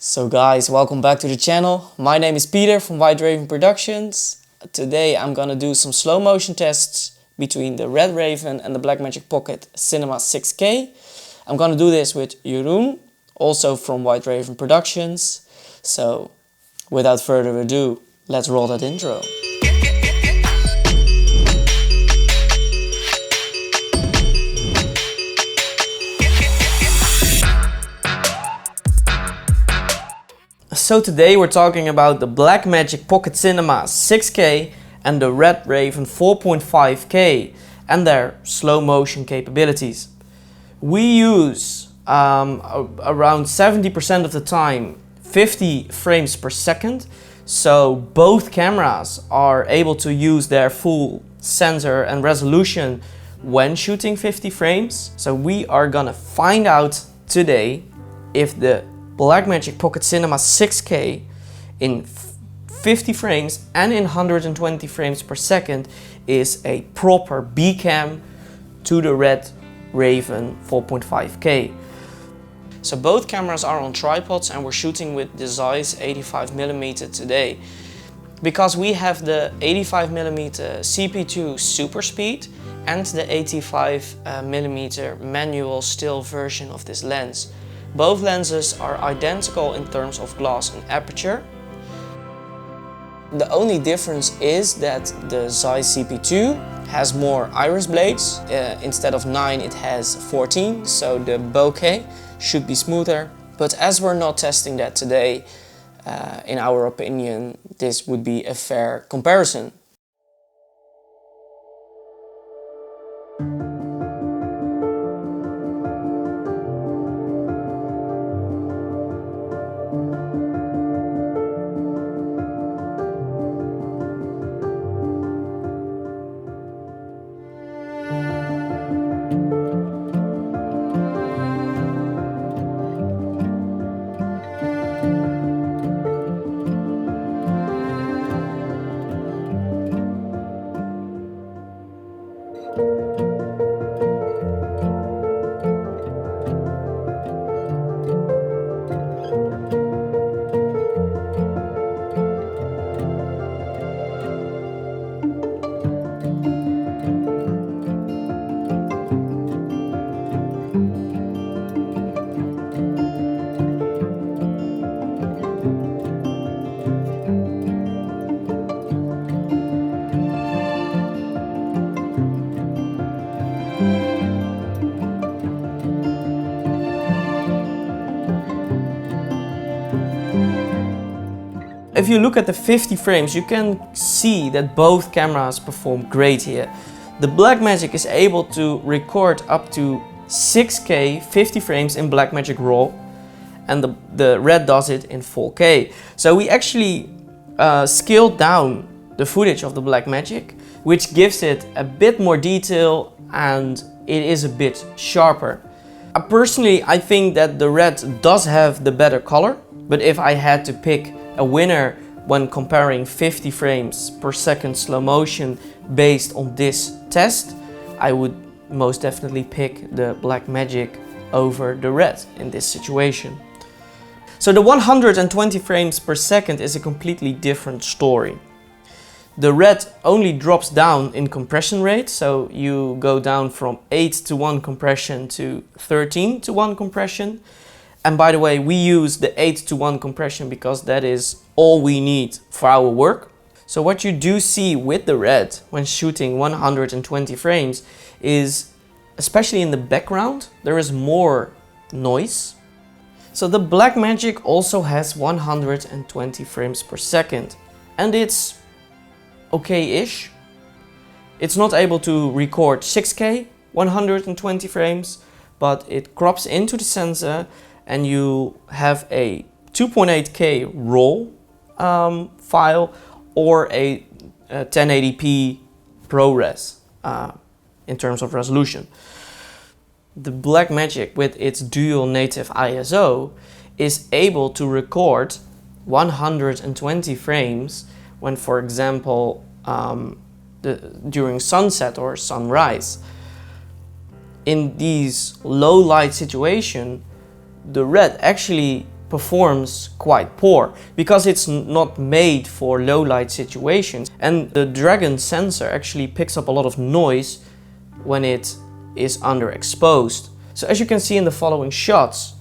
So guys, welcome back to the channel. My name is Peter from White Raven Productions. Today I'm gonna do some slow motion tests between the Red Raven and the Blackmagic Pocket Cinema 6K. I'm gonna do this with Jeroen, also from White Raven Productions. So without further ado, let's roll that intro. So today we're talking about the Blackmagic Pocket Cinema 6K and the Red Raven 4.5K and their slow motion capabilities. We use around 70% of the time 50 frames per second, so both cameras are able to use their full sensor and resolution when shooting 50 frames. So we are gonna find out today if the Blackmagic Pocket Cinema 6K in 50 frames and in 120 frames per second is a proper B cam to the Red Raven 4.5K. So both cameras are on tripods and we're shooting with the Zeiss 85mm today. Because we have the 85mm CP2 Super Speed and the 85mm manual still version of this lens. Both lenses are identical in terms of glass and aperture. The only difference is that the Zeiss CP2 has more iris blades. Instead of 9 it has 14, so the bokeh should be smoother. But as we're not testing that today, in our opinion, this would be a fair comparison. If you look at the 50 frames, you can see that both cameras perform great here. The Blackmagic is able to record up to 6K 50 frames in Blackmagic RAW, and the Red does it in 4K. So we actually scaled down the footage of the Blackmagic, which gives it a bit more detail and it is a bit sharper. Personally, I think that the Red does have the better color, but if I had to pick a winner when comparing 50 frames per second slow motion based on this test, I would most definitely pick the Blackmagic over the Red in this situation. So the 120 frames per second is a completely different story. The Red only drops down in compression rate, so you go down from 8:1 compression to 13:1 compression. And by the way, we use the 8:1 compression because that is all we need for our work. So what you do see with the Red when shooting 120 frames is, especially in the background, there is more noise. So the Blackmagic also has 120 frames per second and it's okay-ish. It's not able to record 6K 120 frames, but it crops into the sensor and you have a 2.8K RAW file or a 1080p ProRes in terms of resolution. The Blackmagic with its dual native ISO is able to record 120 frames when, for example, during sunset or sunrise. In these low light situations, the Red actually performs quite poor because it's not made for low light situations, and the Dragon sensor actually picks up a lot of noise when it is underexposed. So as you can see in the following shots,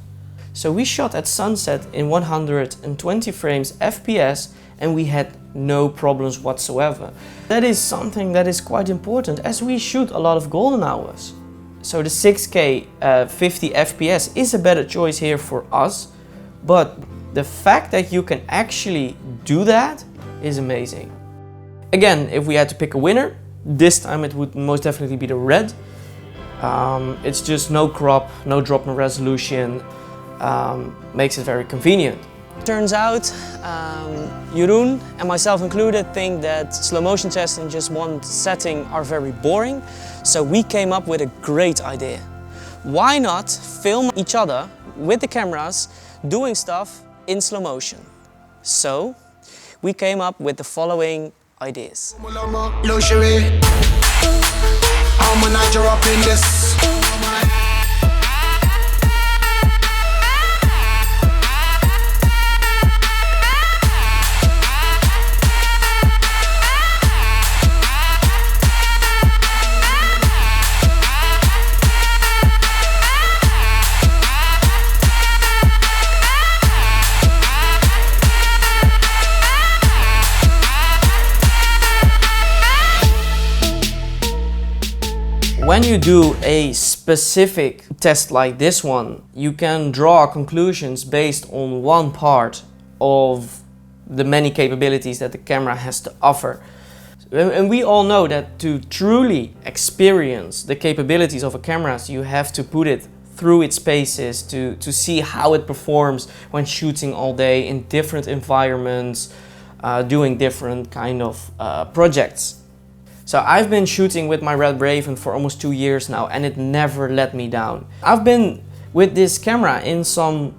so we shot at sunset in 120 frames FPS and we had no problems whatsoever. That is something that is quite important as we shoot a lot of golden hours. So the 6K 50 FPS is a better choice here for us, but the fact that you can actually do that is amazing. Again, if we had to pick a winner, this time it would most definitely be the red. It's just no crop, no drop in resolution, makes it very convenient. Turns out, Jeroen and myself included think that slow motion tests in just one setting are very boring, so we came up with a great idea. Why not film each other with the cameras doing stuff in slow motion? So we came up with the following ideas. When you do a specific test like this one, you can draw conclusions based on one part of the many capabilities that the camera has to offer. And we all know that to truly experience the capabilities of a camera, you have to put it through its paces to see how it performs when shooting all day in different environments, doing different kind of projects. So I've been shooting with my Red Raven for almost 2 years now and it never let me down. I've been with this camera in some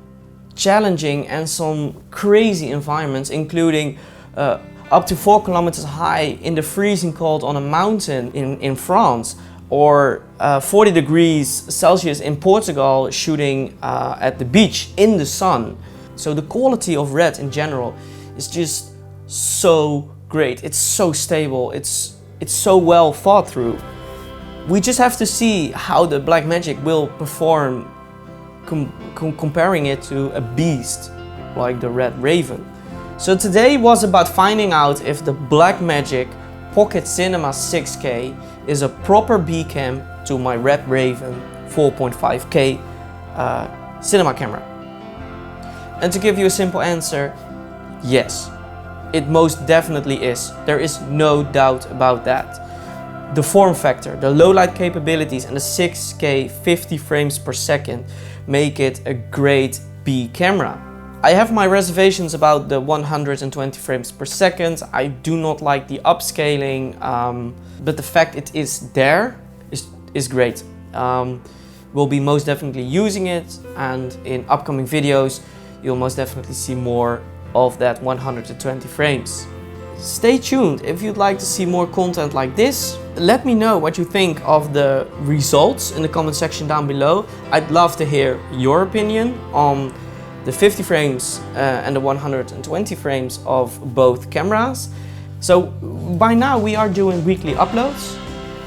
challenging and some crazy environments, including up to 4 kilometers high in the freezing cold on a mountain in France, or 40 degrees Celsius in Portugal shooting at the beach in the sun. So the quality of Red in general is just so great. It's so stable. It's so well thought through. We just have to see how the Blackmagic will perform comparing it to a beast like the Red Raven. So today was about finding out if the Blackmagic Pocket Cinema 6K is a proper B cam to my Red Raven 4.5K cinema camera. And to give you a simple answer, yes. It most definitely is. There is no doubt about that. The form factor, the low light capabilities and the 6K 50 frames per second make it a great B camera. I have my reservations about the 120 frames per second. I do not like the upscaling, but the fact it is there is great. We'll be most definitely using it, and in upcoming videos you'll most definitely see more of that 120 frames. Stay tuned if you'd like to see more content like this. Let me know what you think of the results in the comment section down below. I'd love to hear your opinion on the 50 frames and the 120 frames of both cameras. So by now we are doing weekly uploads.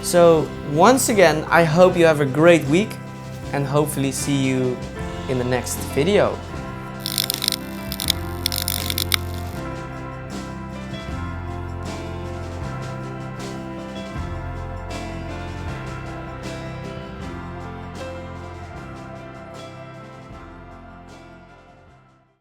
So once again, I hope you have a great week and hopefully see you in the next video.